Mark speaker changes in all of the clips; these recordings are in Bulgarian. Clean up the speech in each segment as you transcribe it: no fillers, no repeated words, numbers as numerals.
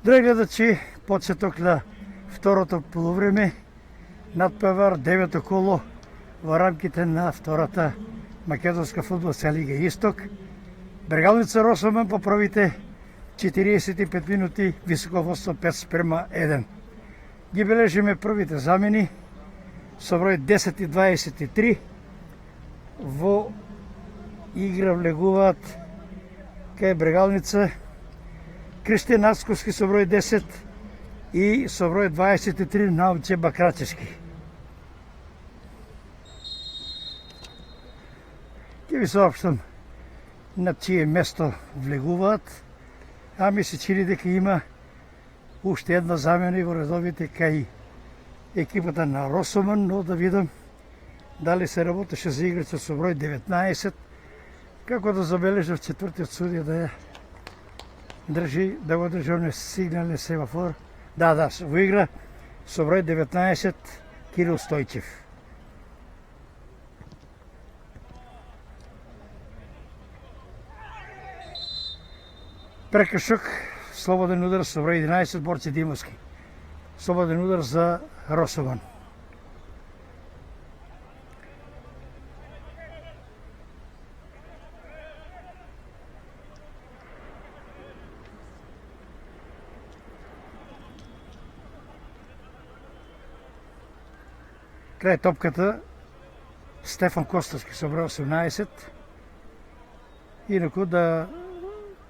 Speaker 1: Драги гледачи, почеток на второто полувреме, надпревар 9-то коло во рамките на втората македонска фудбалска лига Исток. Брегалница Росомен по првите 45 минути високо водство 5:1. Ги бележиме првите замени со број 10 и 23. Во игра влегуваат кај Брегалница Кристијан Ацковски со број 10 и со број 23 Наумче Бакрачевски. Ќе ви соопштам на чие место влегуваат, а ми се чини дека има уште една замена во редовите кај екипата на Росомен, но да видам дали се работеше за играч со број 19, како да забележав четвртиот судија да ја држи, да го држи оне сигнален семафор. Да, во игра со број 19 Кирил Стојчев. Прекршок, слободен удар со број 11 Борче Димовски. Слободен удар за Росомен. Крај топката Стефан Костовски со број 18. Инаку да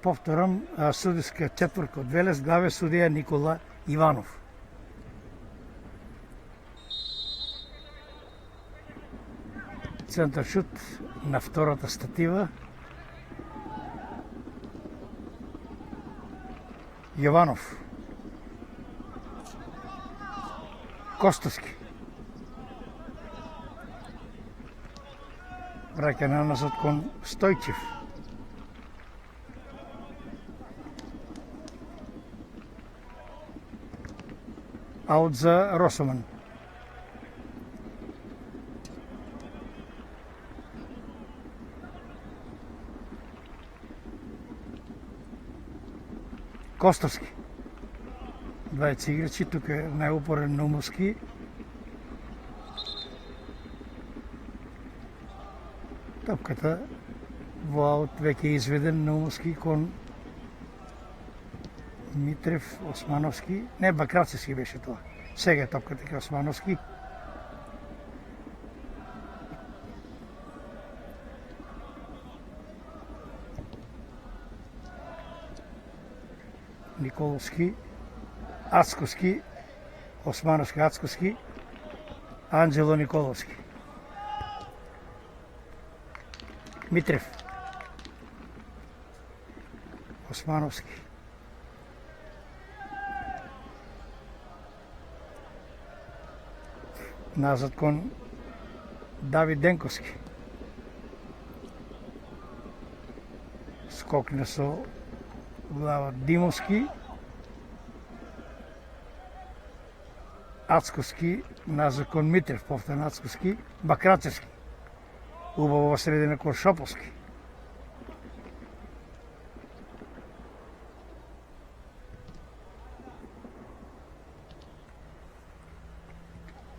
Speaker 1: повторам, судиска четворка од Велес, главен судија Никола Иванов. Центар шут на втората статива. Јованов. Костовски. Враќа назад кон Стојчев. Аут за Росомен. Костовски. Двајца играчи, тука е најупорен Наумовски. Топката во аут веќе изведен Наумовски кон Митрев, Османовски. Не, Бакрачевски беше тоа. Сега е топката кај Османовски. Николовски, Ацковски, Османовски, Ацковски, Анđело Николовски. Митрев, Османовски, назад кон Давид Денковски. Скокна со глава Димовски. Ацковски, назад кон Митрев, повторно Ацковски. Бакрачевски. Убаво во средина кон Шоповски.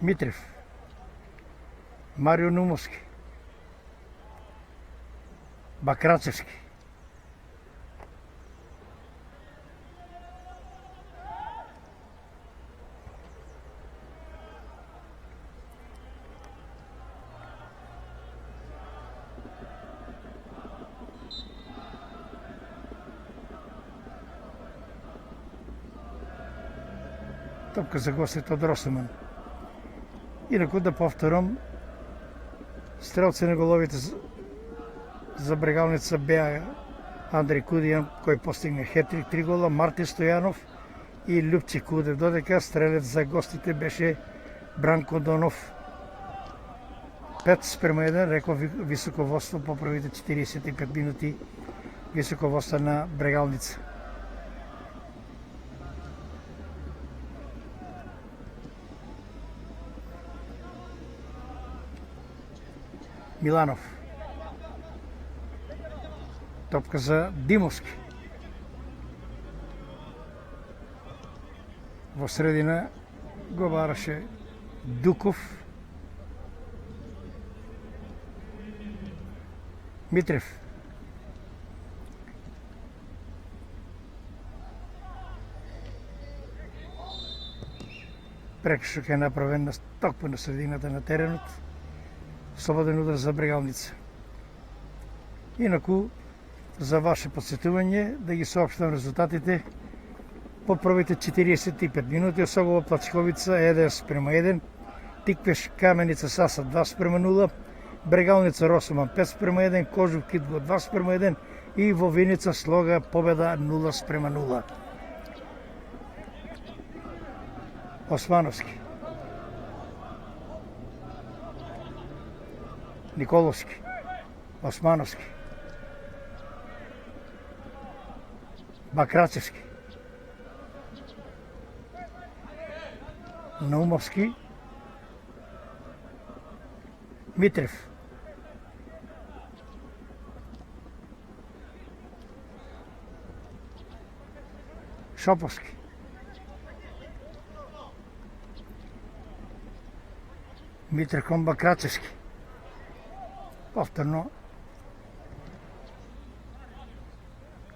Speaker 1: Митрев. Марио Нумовски. Бакрачевски. Топка за гостите од Росомен. Инаку да повторам, стрелци на головите за Брегалница беа Андреј Кудијан, кој постигне хетрик, 3 гола, Мартин Стојанов и Љупчи Кудев, додека стрелец за гостите беше Бранко Донов. 5:1, реков високо водство по првите 45 минути, високо водство на Брегалница. Миланов. Топка за Димовски. Во средина го бараше Дуков. Митрев. Прекршок е направен токму на средината на теренот. Слободен удар за Брегалница. Инаку, за ваше подсетување, да ги соопштам резултатите по првите 45 минути. Осогова Плачковица 1:1, Тиквеш Каменица Саса 2:0, Брегалница Росоман 5:1, Кожув Кидго 2:1 и во Виница Слога победа 0:0. Османовски, Николовски, Османовски, Бакрачевски, Наумовски, Митрев, Шоповски, Митрев кон Бакрачевски. Повторно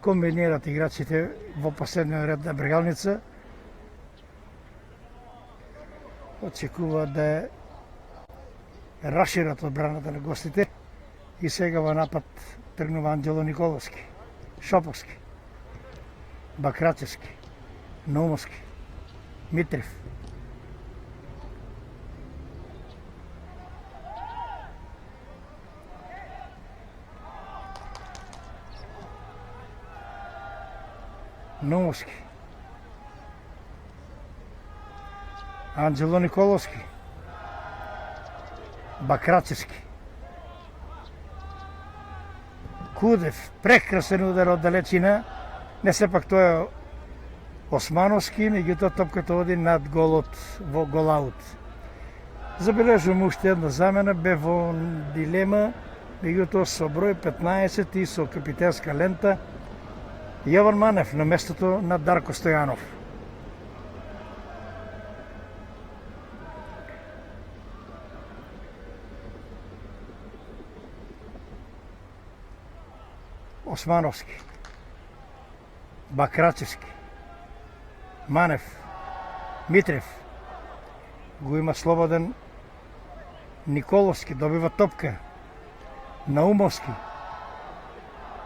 Speaker 1: комбинират играчите во последниот ред на Брегалница. Очекуваат да расшират одбраната на гостите и сега во напад тргнува Анđело Николовски, Шоповски, Бакрачевски, Наумовски, Митрев, Наумовски, Анđело Николовски, Бакрачевски, Кудев, прекрасен удар од далечина, не сепак тоа е Османовски, меѓутоа топката оди над голот во голаут. Забележувам уште една замена, бе во дилема, меѓутоа со број 15 и со капитенска лента, Јован Манев на местото на Дарко Стојанов. Османовски, Бакрачевски, Манев, Митрев, го има слободен Николовски, добива топка, Наумовски,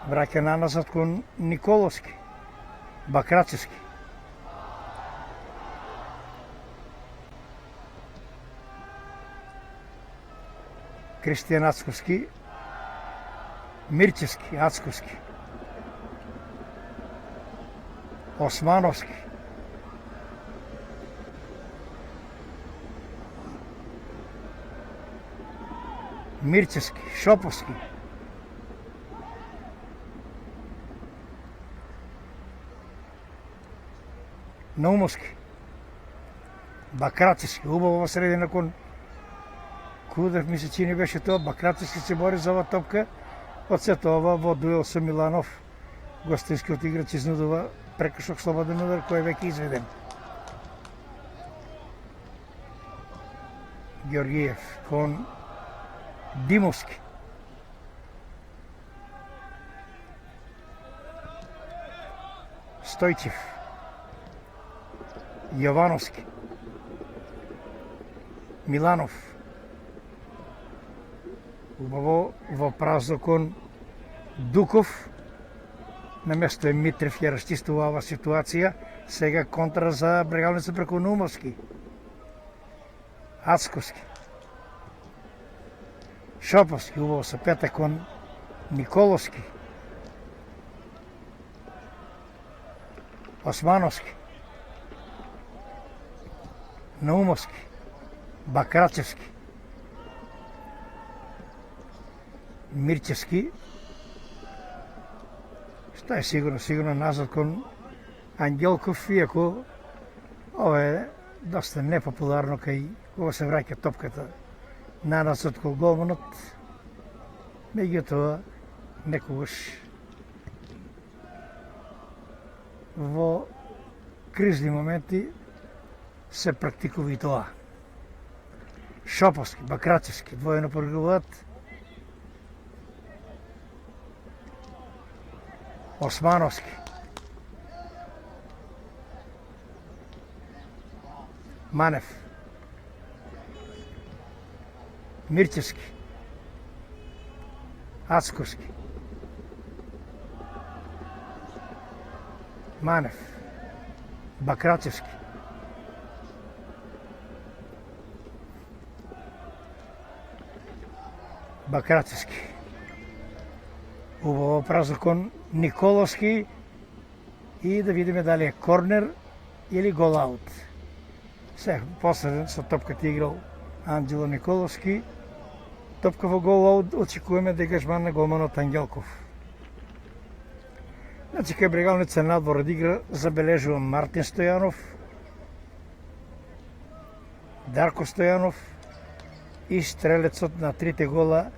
Speaker 1: враќа наназад кон Николовски, Бакрачевски, Кристијан Ацковски, Мирчевски, Ацковски, Османовски, Мирчевски, Шоповски, Наумовски, Бакрачевски, убаво во средина кон Кудев, ми се чини беше тоа, Бакрачевски се бори за оваа топка, од сето ова во дуел со Миланов, гостинскиот играч изнудува прекршок слободен удар кој е веќе изведен. Георгиев кон Димовски, Стојчев, Јовановски, Миланов, убаво во празно кон Дуков, на место е Митрев ја расчистува оваа ситуација, сега контра за Брегалница преку Наумовски, Ацковски, Шоповски, убаво со пета кон Николовски, Османовски, Наумовски, Бакрачевски, Мирчевски, што е сигурно назад кон Ангелков, иако ова е доста непопуларно кај кога се враќа топката наназад кон голманот, меѓутоа некогаш во кризни моменти се практикува и тоа. Шоповски, Бакрачевски двојно прогруваат. Османовски. Манев. Мирчевски. Ацковски. Манев. Бакрачевски. Бакрачевски. Убаво празно кон Николовски и да видиме дали е корнер или гол аут. Сега последен со топката играл Анđelo Николовски. Топка во гол аут, очекуваме дегажман на голманот Ангелков. Значи кај Брегалница надвор од игра забележува Мартин Стојанов, Дарко Стојанов и стрелецот на трите гола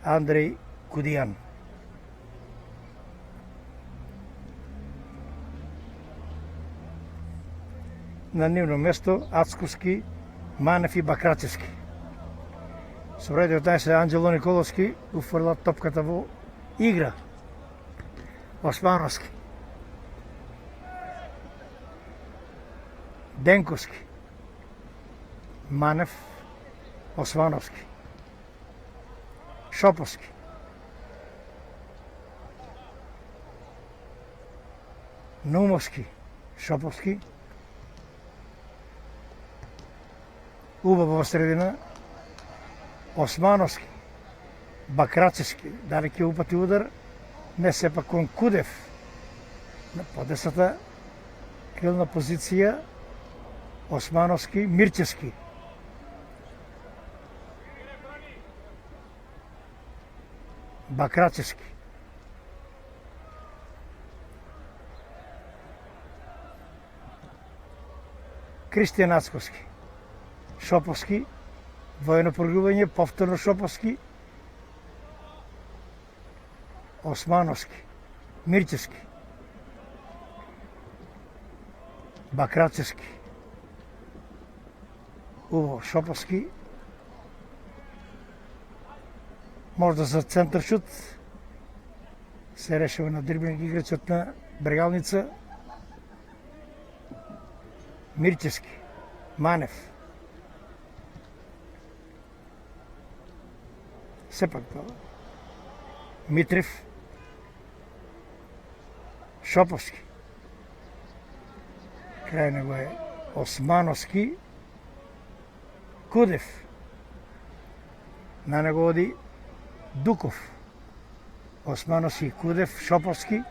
Speaker 1: Андреј Кудијан. На нивно место Ацковски, Манев и Бакрачевски. Со број 19 Анđelo Николовски уфрла топката во игра. Османовски. Денковски. Манев. Османовски. Шоповски. Наумовски. Шоповски. Убаво во средина. Османовски. Бакрачевски. Дали ќе упати удар? Не, сепак кон Кудев на подесната крилна позиција. Османовски, Мирчевски. Бакрачевски. Кристијан Ацковски. Шоповски. Двојно прогрување, повторно Шоповски. Османовски, Мирчевски, Бакрачевски, Уво Шоповски, можда за центар шут, се решава на дриблинг играчот на Брегалница, Мирчевски, Манев. Сепак тоа. Митрев, Шоповски. Крај него е Османовски, Кудев. На него оди Дуков. Османовски, Кудев, Шоповски.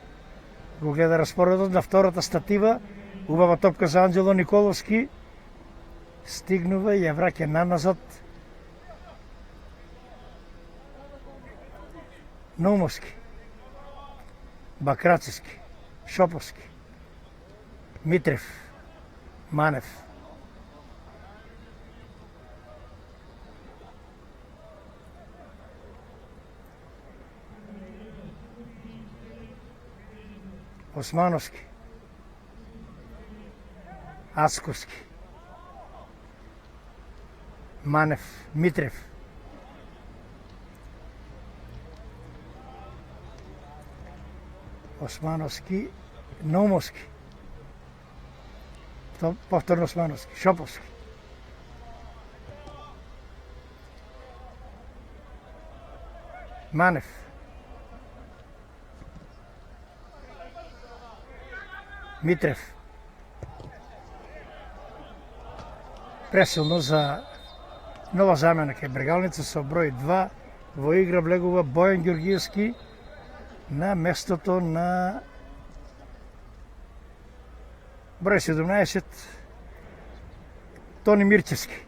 Speaker 1: Го гледа распоредот на втората статива. Убава топка за Анđelo Николовски. Стигнува и ја враќа наназад. Наумовски. Бакрачевски, Шоповски, Митрев, Манев. Османовски, Ацковски, Манев, Митрев. Османовски, Наумовски. Повторно Османовски, Шоповски. Манев. Митрев. Пресилно за нова замена кај Брегалница со број 2 во игра влегува Бојан Ѓоргиевски на местото на број 17 Тони Мирчевски.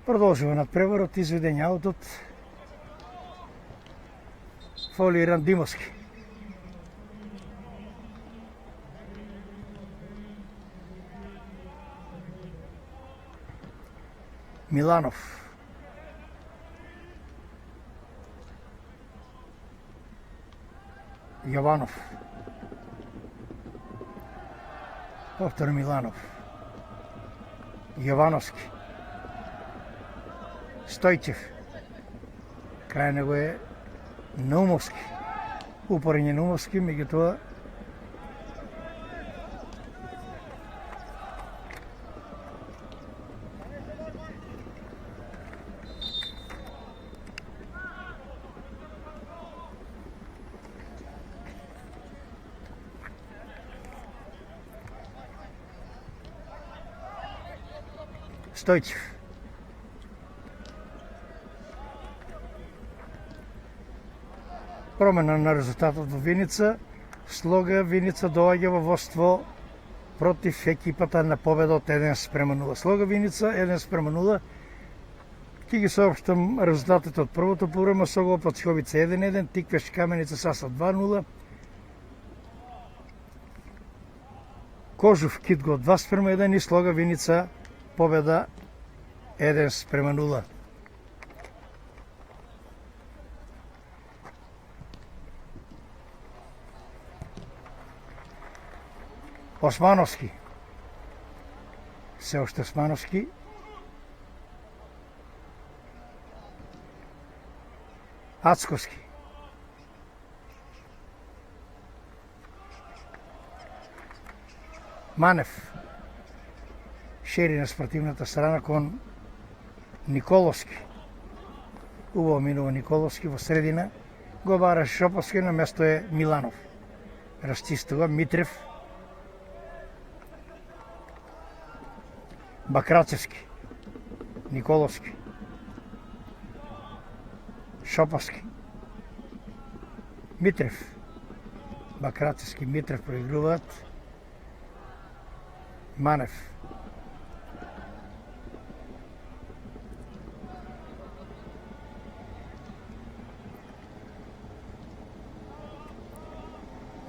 Speaker 1: Продолжува надпреварот, изведен аутот, фаулиран Димовски. Миланов. Јованов. Повтор Миланов. Јовановски. Стојчев. Крај него е Наумовски. Упорење Наумовски, меѓутоа Стојчев. Промена на резултатот во Виница. Слога Виница доаѓа во водство против екипата на победа од 1:0. Слога Виница 1:0. Ќе ги соопштам резултатите од првото полувреме. Согол Пацховица 1:1, Тиквеш Каменица Саса 2:0. Кожув Китго 2:1 и Слога Виница победа 1:0. Османовски. Се уште Османовски. Ацковски. Манев. Шери на спортивната страна кон Николовски. Убаво минува Николовски во средина. Го бара Шоповски, на место е Миланов. Расчистува Митрев. Бакрачевски. Николовски. Шоповски. Митрев. Бакрачевски, Митрев проигруваат. Манев.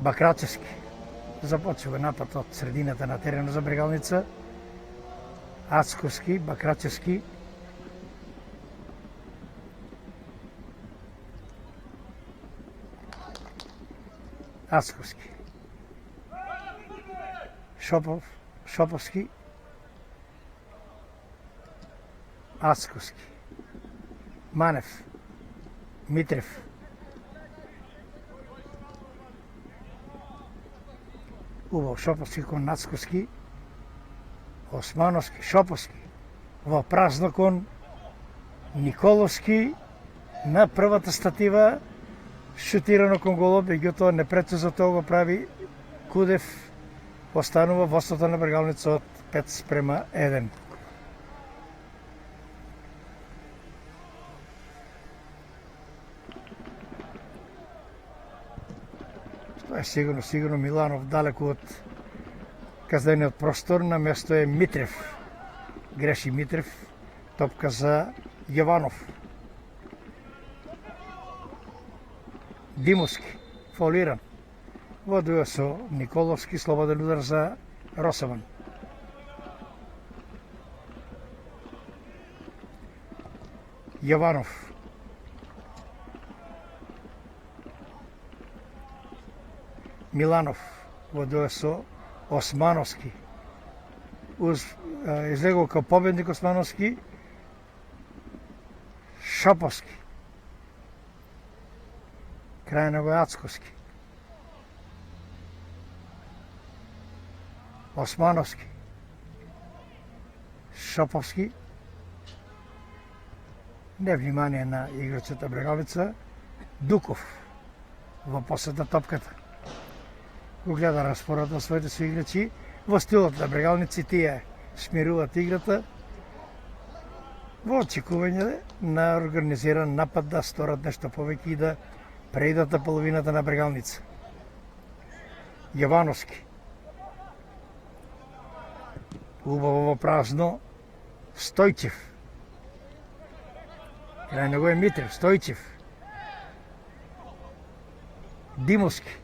Speaker 1: Бакрачевски. Започва напад од средината на терена за Брегалница. Ацковски, Бакрачевски. Ацковски. Шоповски. Ацковски. Манев. Митрев. Убаво Шоповски кон Ацковски. Османовски, Шоповски. Во празно кон Николовски. На првата статива шутирано кон голот, меѓутоа непрецизно тоа го прави Кудев. Останува водството на Брегалница од 5:1. Тоа е сигурно Миланов далеку од казнениот простор, на место е Митрев. Греши Митрев. Топка за Јованов. Димовски. Фаулиран. Во дуел со Николовски, слободен удар за Росован. Јованов. Миланов во дуел со Османовски. Излегол као победник Османовски. Шоповски. Крај на го Ацковски. Османовски. Шоповски. Невнимание на играчот Брегалница. Дуков во посет на топката. Го гледа распоред на своите соиграчи. Во стилот на Брегалници тие смируваат играта во очекување на организиран напад да сторат нешто повеќе и да преидат на половината на Брегалница. Јовановски. Убаво во празно Стојчев. Крај него е Митрев. Стојчев. Димовски.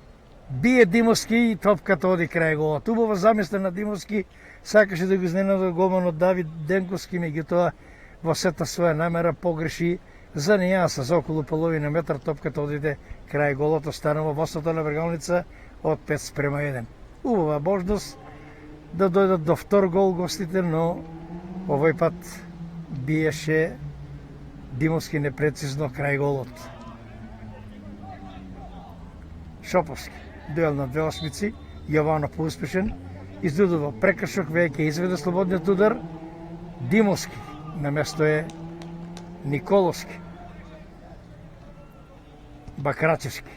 Speaker 1: Бие Димовски и топката оди крај голот. Убаво замислен на Димовски, сакаше да го изненада голманот Давид Денковски, меѓутоа во сета своја намера погреши за нијанса, за околу половина метар топката одиде крај голото, станува во сотона вргалница од 5:1. Убава можност да дојдат до втор гол гостите, но овој пат биеше Димовски непрецизно крај голот. Шоповски, дуел на две осмици, Јованов поуспешен, издудува прекршок, веќе изведе слободниот удар. Димовски, на место е Николовски. Бакрачевски,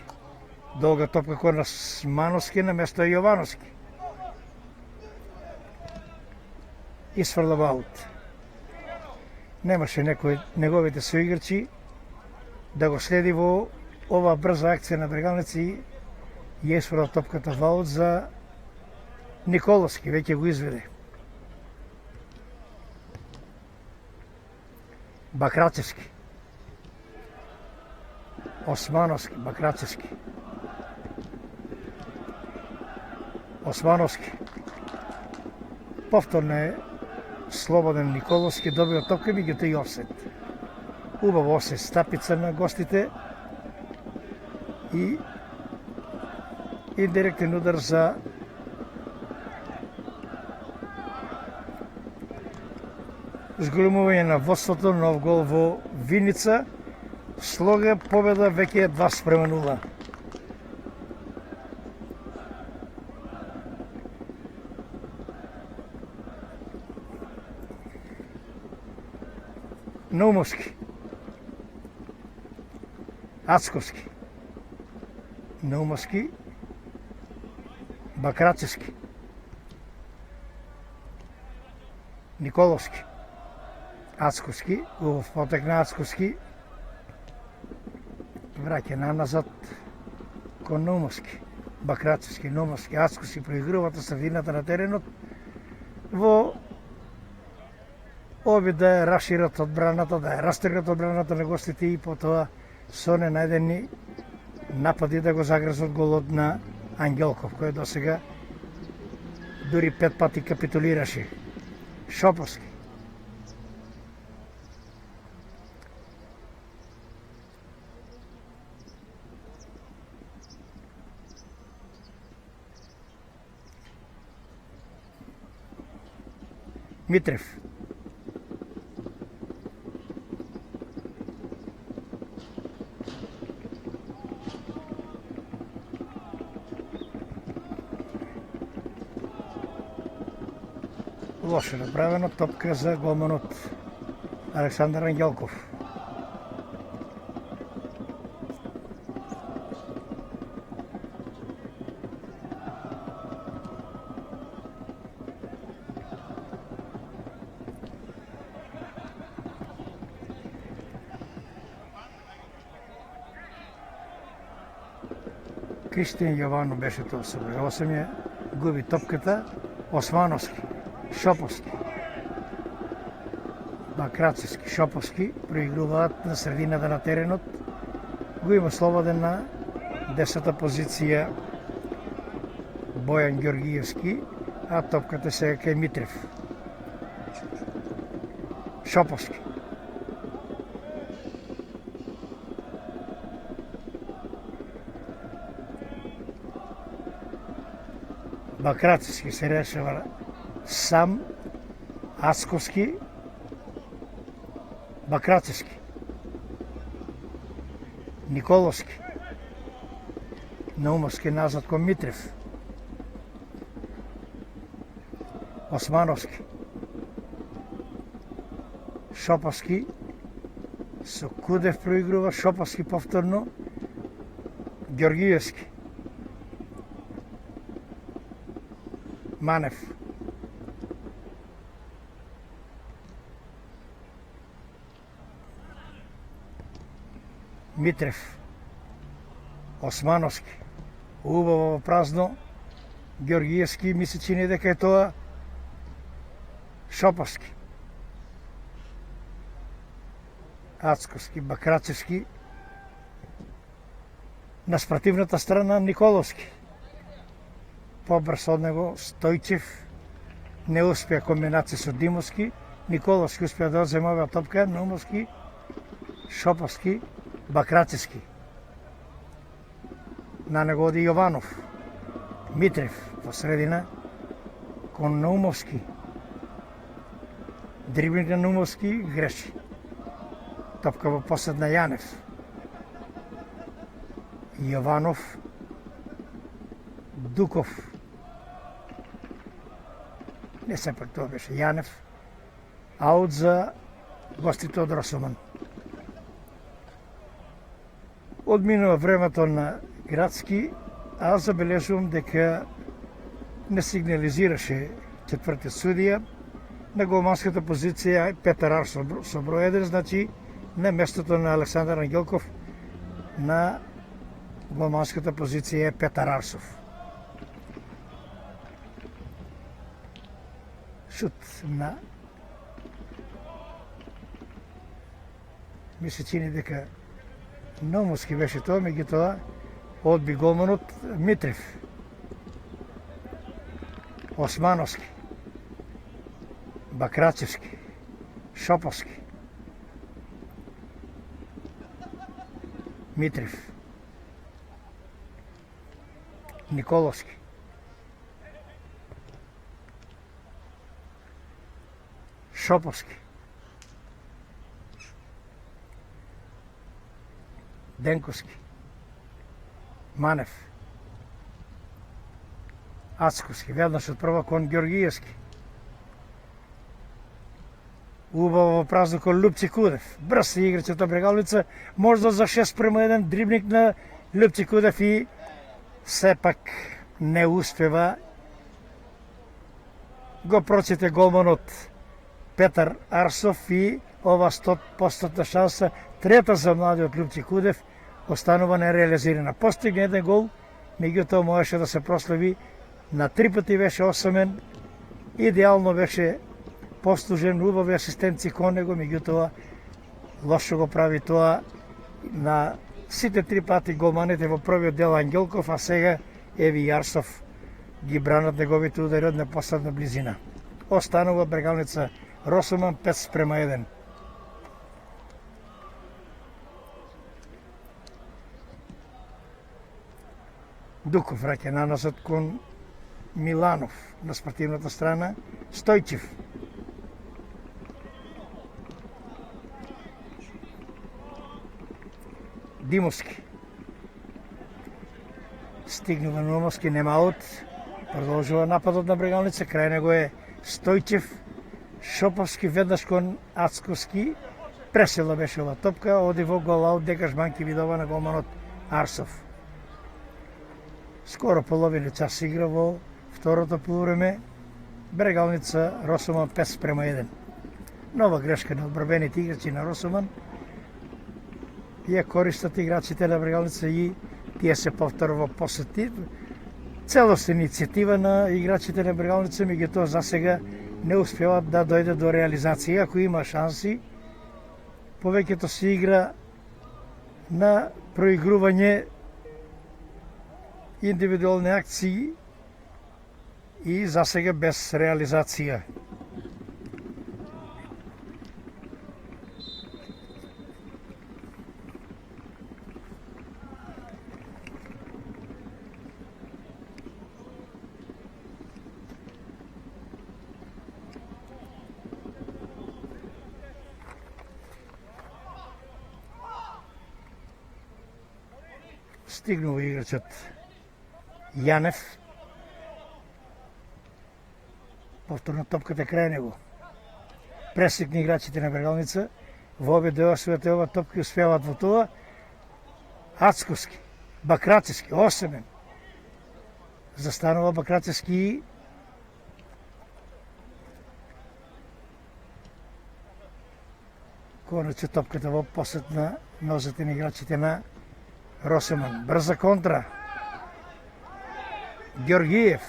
Speaker 1: долга топка кон Османовски, на место е Јовановски. Исфрлава аут. Немаше некој неговите соиграчи да го следи во ова брза акција на Брегалница и ја исфрла топката во аут за Николовски, веќе го изведе. Бакрачевски, Османовски, Бакрачевски, Османовски. Повторно е слободен Николовски, добива топка, меѓутоа и офсет. Убаво офсет стапица на гостите и индиректен удар за зголемување на водството, нов гол во Виница. Слога победа веќе е 2:0. Наумовски, Ацковски, Наумовски, Бакрачевски, Николовски, Ацковски, убав потек на Ацковски, враќа назад кон Наумовски, Бакрачевски, Наумовски, Ацковски проигруваат на средината на теренот во обид да ја расшират одбраната, да ја растргат одбраната на гостите и потоа со ненајдени напади да го загрзат голот на Ангелков, кој досега дури 5 пати капитулираше. Шоповски, Митрев, лошо направено, топка за голманот Александар Ангелков. Кристијан Јованов беше тоа со број 8, ја губи топката. Османовски, Шоповски, Бакрачевски, Шоповски проигруваат на средината на теренот. Го има слободен на 10-та позиција Бојан Ѓоргиевски, а топката сега кај Митрев. Шоповски, Бакрачевски се решава сам, Ацковски, Бакрачевски, Николовски, Наумовски назад кон Митрев, Османовски, Шоповски, со Кудев проигрува, Шоповски повторно, Ѓоргиевски, Манев, Митрев, Османовски, убаво во празно, Ѓоргиевски ми се чини дека е тоа Шоповски, Ацковски, Бакрачевски, на спротивната страна Николовски. Побрз од него Стојчев, не успеа комбинација со Димовски, Николовски успеа да одземе оваа топка, Наумовски, Шоповски, Бакрацевски. На него оди Јованов, Митрев во средина, кон Наумовски. Дриблинг на Наумовски греши. Топка во посед на Јанев. Јованов, Дуков. Не сепак тоа беше Јанев. Аут за гостите од Росоман. Одминува времето на Градски, а забележувам дека не сигнализираше четвртиот судија. На голманската позиција Петар Арсов со број 1, значи на местото на Александар Ангелков на голманската позиција е Петар Арсов. Шут на ми се чини дека Наумовски беше тоа, меѓутоа одби голманот Митрев. Османовски, Бакрачевски, Шоповски, Митрев, Николовски, Шоповски, Денковски, Манев, Ацковски, веднаш од прва кон Ѓоргиевски. Убаво во празно кон Лупци Кудев. Брз се играчот од Брегалница, можда за 6:1 дрибник на Лупци Кудев и сепак не успева. Го прочите голманот Петар Арсов и ова 100% шанса, трета за младиот Лупци Кудев, останува нереализирана. Постигна еден гол, меѓутоа можеше да се прослави. На 3 пати беше осамен, идеално беше послужен, убави асистенци кон него, меѓутоа лошо го прави тоа на сите 3 пати голманите во првиот дел Ангелков, а сега Еви Јарсов ги бранат неговите удари од непосредна близина. Останува Брегалница Росоман 5:1. Дуков враќа наназад кон Миланов на спортивната страна, Стојчев. Димовски. Стигнува Наумовски, нема аут. Продолжува нападот на Брегалница, крај него е Стојчев. Шоповски веднаш кон Ацковски. Пресила беше ова топка, оди во гол аут, декажманки видова на голманот Арсов. Скоро половина час игра во второто полувреме. Брегалница Росоман 5:1. Нова грешка на одбрабените играчи на Росоман. Ја користат играчите на Брегалница и тие се повтора во посети. Целост иницијатива на играчите на Брегалница, меѓутоа за сега не успеват да дојде до реализација. Ако има шанси, повеќето се игра на проигрување индивидуални акции и за сега без реализација. Стигнува играчот Јанев. Повторно топката крај него. Пресекни играчите на Брегалница. Во обе деосвете ова топки успеваат во тоа. Ацковски, Бакрацевски, осемен. Застанува Бакрацевски и конече топката во посет на нозете на играчите на Росоман. Брза контра. Ѓоргиев.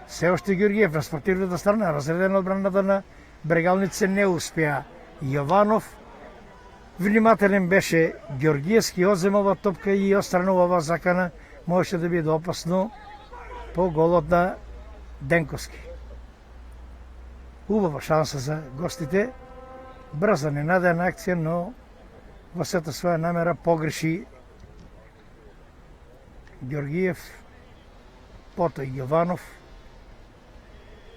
Speaker 1: Се уште Ѓоргиев на спортивната страна, разредена одбраната на Брегалница не успеа. Јованов внимателен беше, Ѓоргиевски одзема ова топка и отстранува ова закана, можеше да биде опасно по голот на Денковски. Убава шанса за гостите. Брза, ненадена акција, но во сета своја намера погреши Георгиев, потоа Јованов,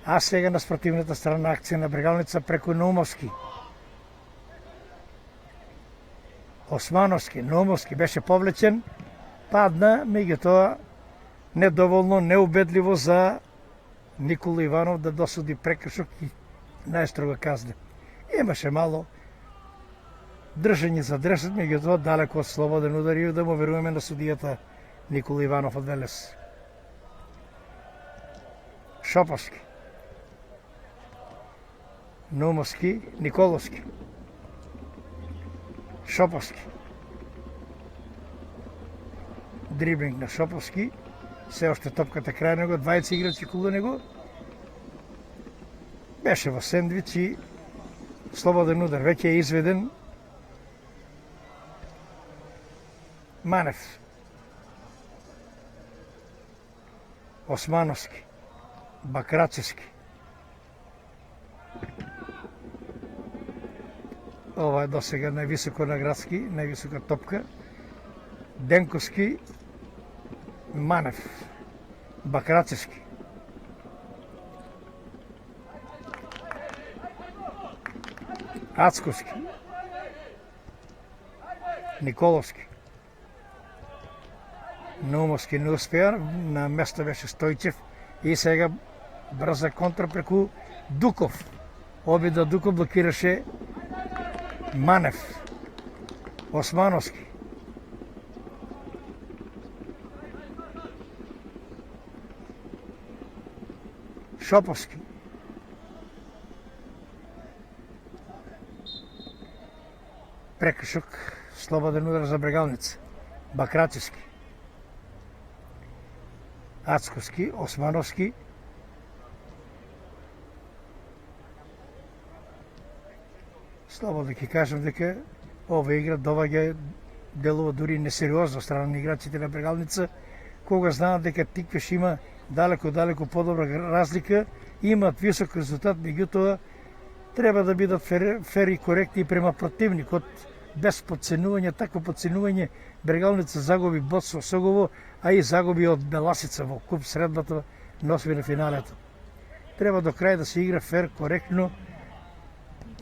Speaker 1: а сега на спротивната страна акција на Брегалница преку Наумовски. Османовски, Наумовски беше повлечен, падна, меѓутоа недоволно, неубедливо за Никола Иванов да досуди прекршок и најстрога казна. Имаше мало држање за дресет, меѓутоа далеко од слободен удар и да му веруваме на судијата Никола Иванов од Велес. Шоповски, Наумовски, Николовски, Шоповски. Дриблинг на Шоповски, се още топката крај него, 20 играчи околу него. Беше во сендвич и слободен удар веќе е изведен. Манев, Османовски, Бакрачевски. Ова е досега највисоко на градски, највисока топка. Денковски, Манев, Бакрачевски. Ацковски, Николовски. Наумовски не успеа, на место беше Стојчев и сега брза контра преку Дуков. Обида Дуков блокираше Манев, Османовски. Шоповски. Прекршок, слободен удар за Брегалница. Бакрачевски. Ацковски, Османовски. Слободно ќе кажам дека ова игра доваѓа делува дури несериозно страна на играчите на Брегалница, кога знаат дека Тиквеш има далеко подобра разлика, имат висок резултат, меѓутоа треба да бидат фер и коректни према противникот, без подценување. Такво подценување Брегалница загуби бод со Согово, а и загуби од Беласица во куп средбата на осмина финалето. Треба до крај да се игра фер, коректно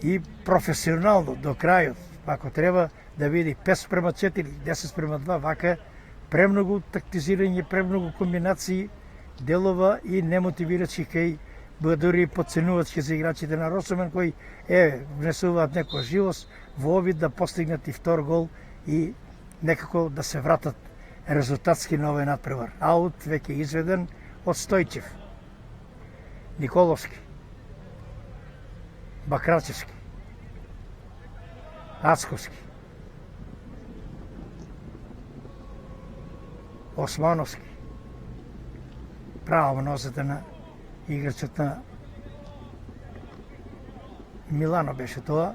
Speaker 1: и професионално до крајот. Ако треба да види 5:4, 10:2, вака премногу тактизирање, премногу комбинации делова и немотивирачки кај дури подценувачки за играчите на Росомен, кои внесуваат некоја живост во обид да постигнат и втор гол и некако да се вратат резултатски на овој надпревар. Аут веќе изведен од Стојчев. Николовски, Бакрачевски, Ацковски, Османовски. Право носете на играчот на Милано беше тоа.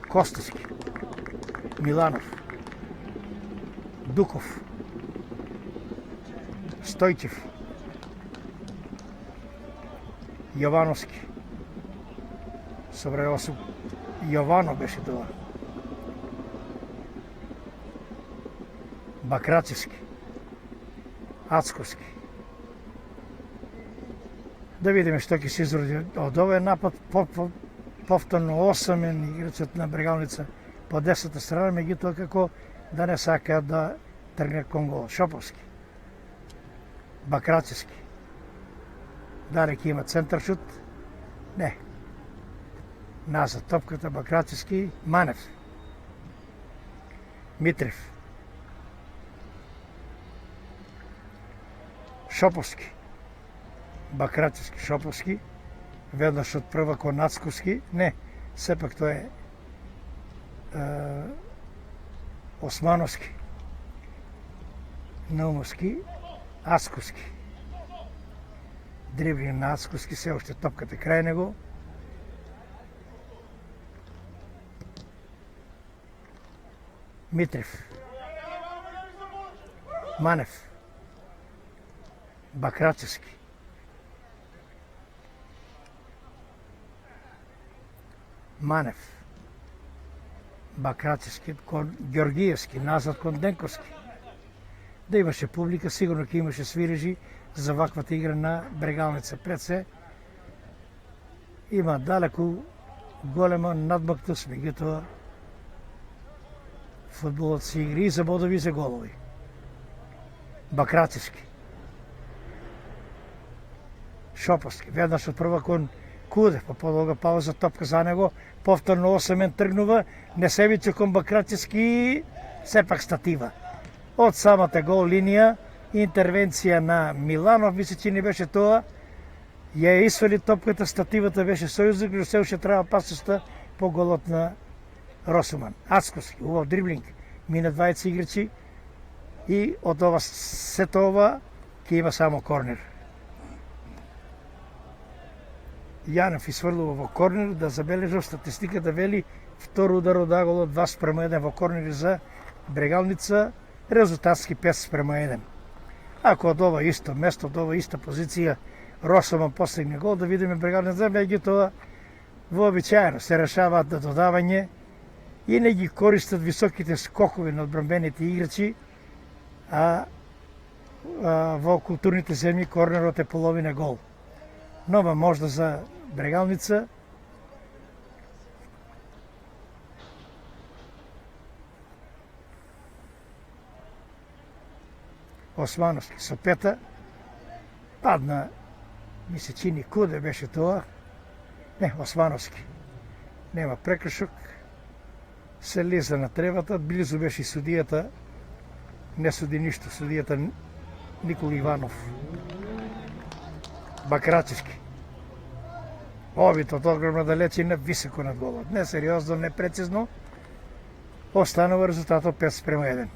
Speaker 1: Костовски, Миланов, Дуков, Стојчев, Јовановски. Собре осу Јовано беше тоа. Бакрачевски, Ацковски. Да видиме што ќе се изроди од овој напад. Повторно 8 играчот на Брегалница по 10-та страна, меѓутоа како да не сака да тргне кон гол. Шоповски, Бакрачевски. Дали ќе има центар шут? Не. Назад топката Бакрачевски, Манев, Митрев, Шоповски, Бакрачевски, Шоповски. Веднаш од прва кон Ацковски, не, сепак тоа е Османовски, Наумовски, Ацковски. Дриблинг на Ацковски, се уште топката крај него. Митрев, Манев, Бакрачевски, Манев, Бакратевски, кон Георгиевски, назад кон Денковски. Да имаше публика, сигурно ќе имаше свирежи за ваквата игра на Брегалница. Пред се има далеку голема надмактост, меѓутоа фудбалот се игри и за бодови и за голови. Бакратевски, Шоповски, веднаш од прва кон Кудев, па подолга пауза, топка за него, повторно 8 тргнува, Несевиче кон Бакратевски, сепак статива. Од самата гол линија, интервенција на Миланов, мисли че не беше тоа, ја исвали топката, стативата беше сојузник, но се уште треба пасоста по голот на Росуман. Ацковски, убав дриблинг, мина 20 играчи и од ова сето ова ќе има само корнер. Јанев изфрлува во корнер, да забележав статистиката вели втор удар од аголот 2:1 во корнери за Брегалница, резултатски 5:1. Ако од ова исто место, од ова иста позиција Росоман постигне гол, да видиме Брегалница, меѓутоа вообичаено се решаваат да додавање и не ги користат високите скокови на одбранбените играчи, а во културните земји корнерот е половина гол. Нова можда за Брегалница. Османовски со пета, падна, ми се чини Куде беше тоа, не, Османовски, нема прекршок, се леза на тревата, близу беше и судијата, не суди ништо, судијата Никола Иванов. Бакратевски, овид од огромна далечина, високо над голот, не сериозно, не прецизно, останува резултатот 5:1.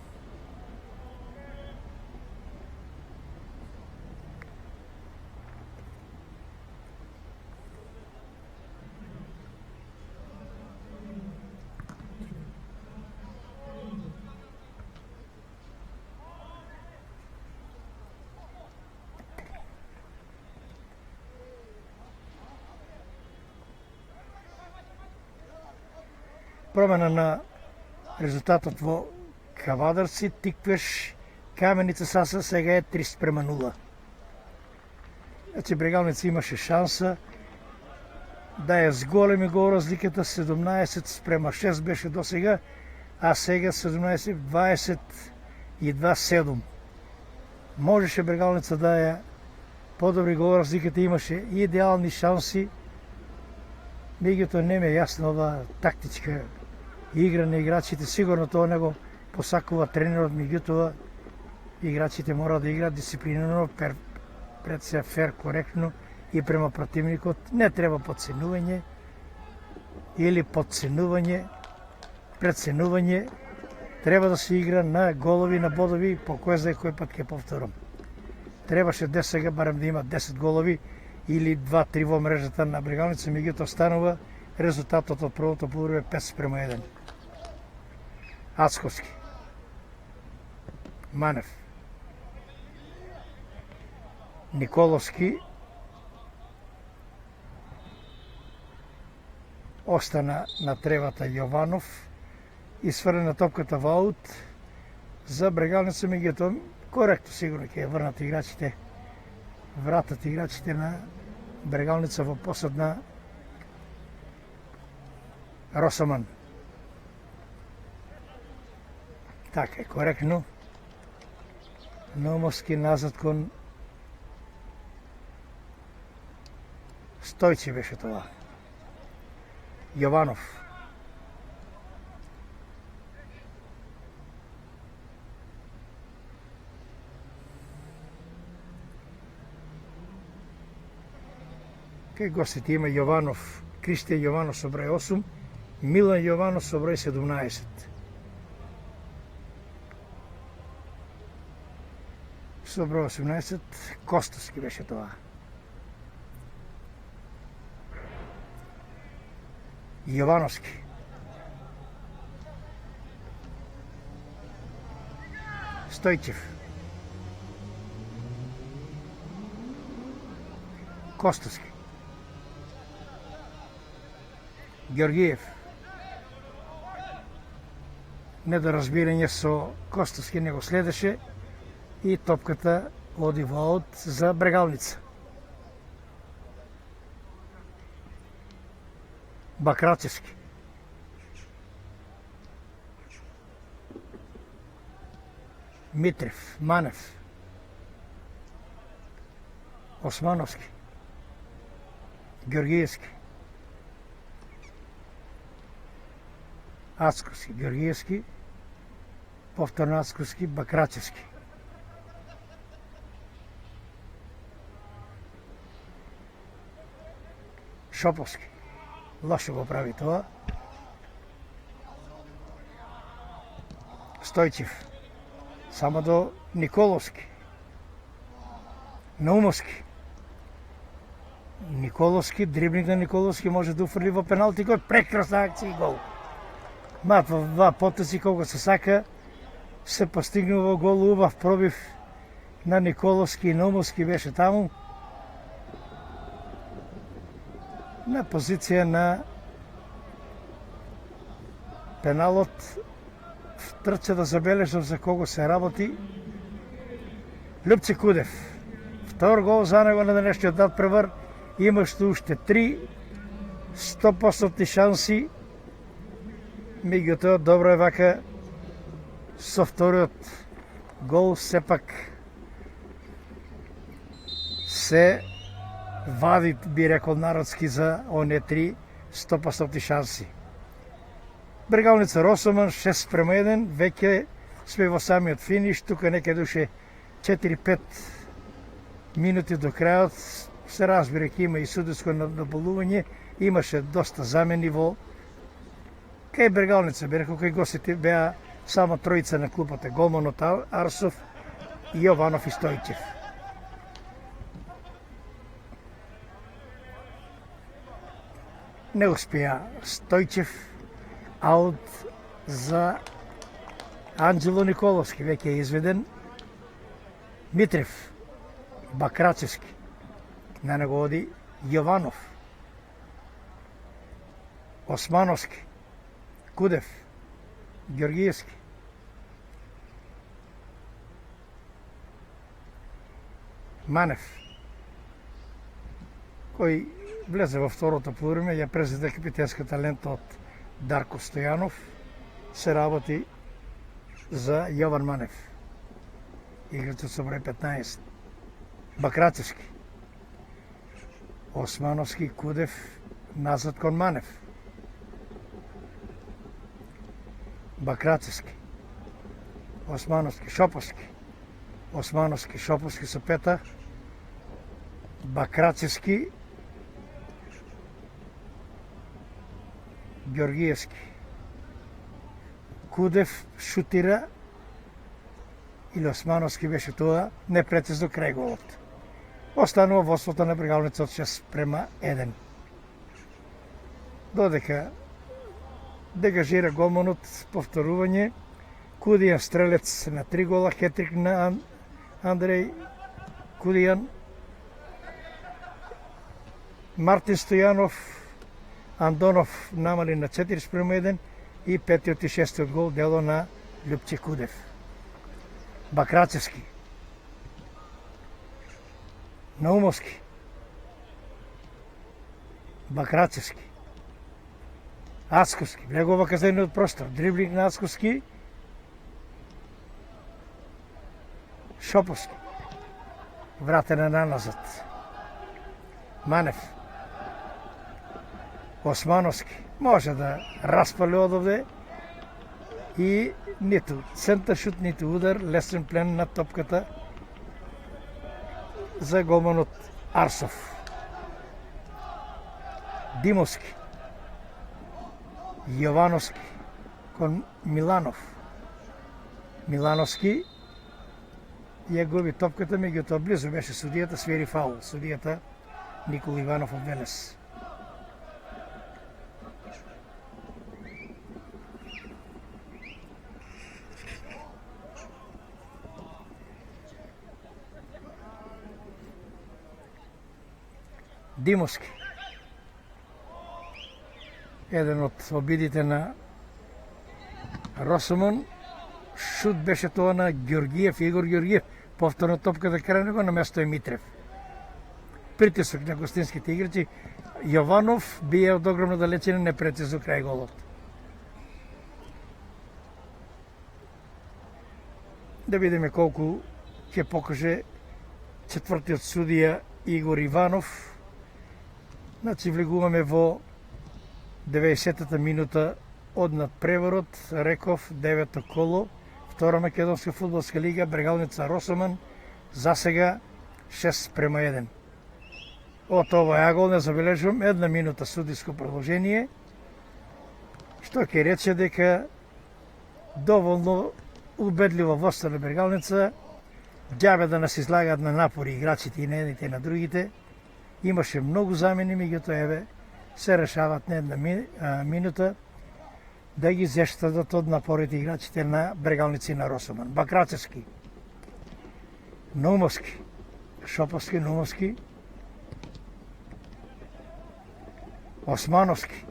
Speaker 1: Промена на резултатот во Кавадарци, Тиквеш, Каменица Саса сега е 3:0. Значи Брегалница имаше шанса да ја зголеми гол разликата, 17:6 беше до сега, а сега 17-22-7. Можеше Брегалница да ја подобри гол разликата, имаше идеални шанси, меѓутоа не ме јасно ова тактичка игра на играчите. Сигурно тоа не го посакува тренерот, меѓутоа играчите мора да играат дисциплинирано, пред се фер, коректно и према противникот. Не треба подценување или подценување, преценување. Треба да се игра на голови, на бодови, по кој знае кој пат ќе повторам. Требаше десега барем да има 10 голови или 2-3 во мрежата на Брегалница, меѓутоа станува резултатот од првото полувреме 5:1. Ацковски, Манев, Николовски, остана на тревата Јованов и сврна топката во аут за Брегалница, меѓутоа коректно сигурно ќе ја врнат играчите, вратат играчите на Брегалница во посед на Росоман. Така е, коректно. Номовски назад кон Стојчи беше тоа. Јованов. Кај гостите има Јованов, Кристијан Јованов со број 8, Милан Јованов со број 17. Со број 18, Костовски беше тоа. Јовановски. Стојчев. Костовски. Георгиев. Недоразбирање со Костовски не го следеше и топката оди во аут за Брегалница. Бакрачевски. Митрев, Манев, Османовски, Георгиевски, Ацковски, Георгиевски, повторно Ацковски, Бакрачевски. Шоповски. Лошо го прави тоа. Стојчев. Само до Николовски. Наумовски. Николовски, дрибник на Николовски може да уфрли во пеналти код. Прекрасна акција и гол. Мат во два потоци колко се сака се постигнува гол, убав пробив на Николовски и Наумовски беше таму. На позиција на пеналот трча да забележам за кого се работи. Лјупче Кудев. Втор гол за него на денешниот надпревар. Имаш уште 3 100% шанси. Меѓутоа добро е вака со вториот гол сепак се вади, би рекол народски, за оние 3 100% шанси. Брегалница Росоман 6:1, веќе сме во самиот финиш, тука некаде душе 4-5 минути до крајот. Се разбира, ќе има и судеско наболување, имаше доста замени во кај Брегалница, бе рекол, кај гостите беа само тројца на клупата, голманот Арсов, Јованов и Стојчев. Не успеа Стојчев, аут за Анđело Николовски, веќе е изведен. Митрев, Бакрачевски, на него оди Јованов, Османовски, Кудев, Георгиевски, Манев, кој влезе во второто полувреме, ја презеде капитенската лента од Дарко Стојанов, се работи за Јован Манев, играчот со број 15. Бакрачевски, Османовски, Кудев, назад кон Манев. Бакрачевски, Османовски, Шоповски, Османовски, Шоповски со пета, Бакрачевски, Георгиевски, Кудев шутира или Османовски беше тоа непрецизно крај голот. Останува водството на Брегалница од 6:1. Додека дегажира голманот, повторување, Кудијан стрелец на 3 гола, хетрик на Андреј Кудијан, Мартин Стојанов, Андонов намали на 4:1 и петиот и шестиот гол дело на Лјупче Кудев. Бакрачевски, Наумовски, Бакрачевски, Ацковски, влегува казаниот простор, дриблинг на Ацковски, Шоповски, вратена назад, Манев, Османовски, може да распали одовде и ниту центар шут, ниту удар, лесен плен на топката за голманот Арсов. Димовски, Јовановски кон Миланов. Милановски ја губи топката, меѓутоа близу беше судијата, свери фаул. Судијата Никола Иванов од Велес. Димовски, еден од обидите на Росомон. Шут беше тоа на Георгиев, Игор Георгиев. Повторно топката крај него на место е Митрев. Притисок на гостинските играчи. Јованов бие од огромна далечина непрецизно крај голот. Да видиме колку ќе покаже четвртиот судија Игор Иванов. Значи влегуваме во 90-та минута од надпреворот, реков 9-то коло, втора македонска фудбалска лига, Брегалница Росоман, за сега 6:1. Од овој агол не забележувам една минута судиско продолжение, што ќе рече дека доволно убедливо водство на Брегалница ѓаве да нас излагаат на напори играчите и на едните и на другите. Имаше многу замени, меѓутоа еве се решават на една минута да ги зештадат од напорите играчите на Брегалници на Росоман. Бакрачевски, Наумовски, Шоповски, Наумовски, Османовски,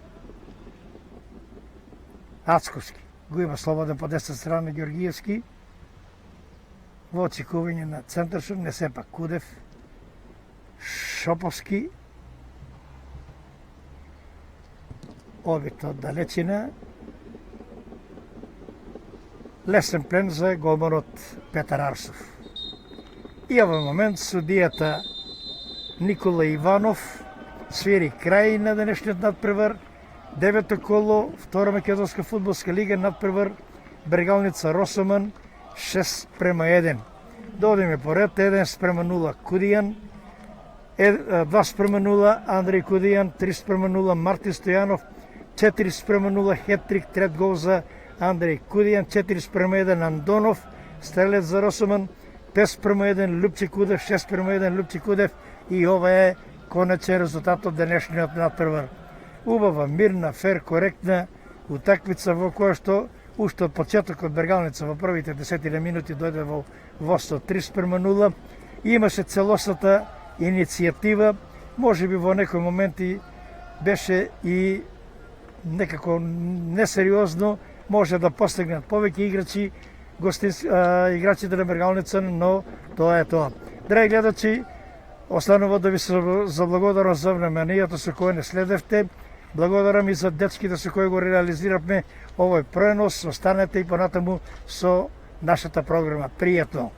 Speaker 1: Ацковски. Го има слободен по десна страна Георгиевски. Во очекување на центаршот, не се пак Кудев, Шоповски, обид од далечина. Лесен плен за голманот Петар Арсов. И овој момент судијата Никола Иванов свири крај на денешниот надпревар. 9-то коло, втора македонска фудбалска лига, надпревар Брегалница Росоман, 6:1. Да одиме поред, 1:0 Кудијан, 2:0 Андреј Кудијан, 3:0 Мартин Стојанов, 4:0 хетрик, трет гол за Андреј Кудијан, 4:1 Андонов, стрелец за Росоман, 5:1 Лупчи Кудев, 6:1 Лупчи Кудев, и ова е конечен резултат од денешниот надпревар. Убава, мирна, фер, коректна утакмица во која што уште од почетокот Брегалница во првите 10 минути дојде во водство 3:0. Имаше целосната иницијатива, можеби во некои моменти беше и некако несериозно, може да постигнат повеќе играчи, играчите на Брегалница, но тоа е тоа. Драги гледачи, останува да ви се заблагодарам за вниманието со кое не следевте. Благодарам и за детските со кои го реализиравме овој пренос. Останете и понатаму со нашата програма. Пријатно!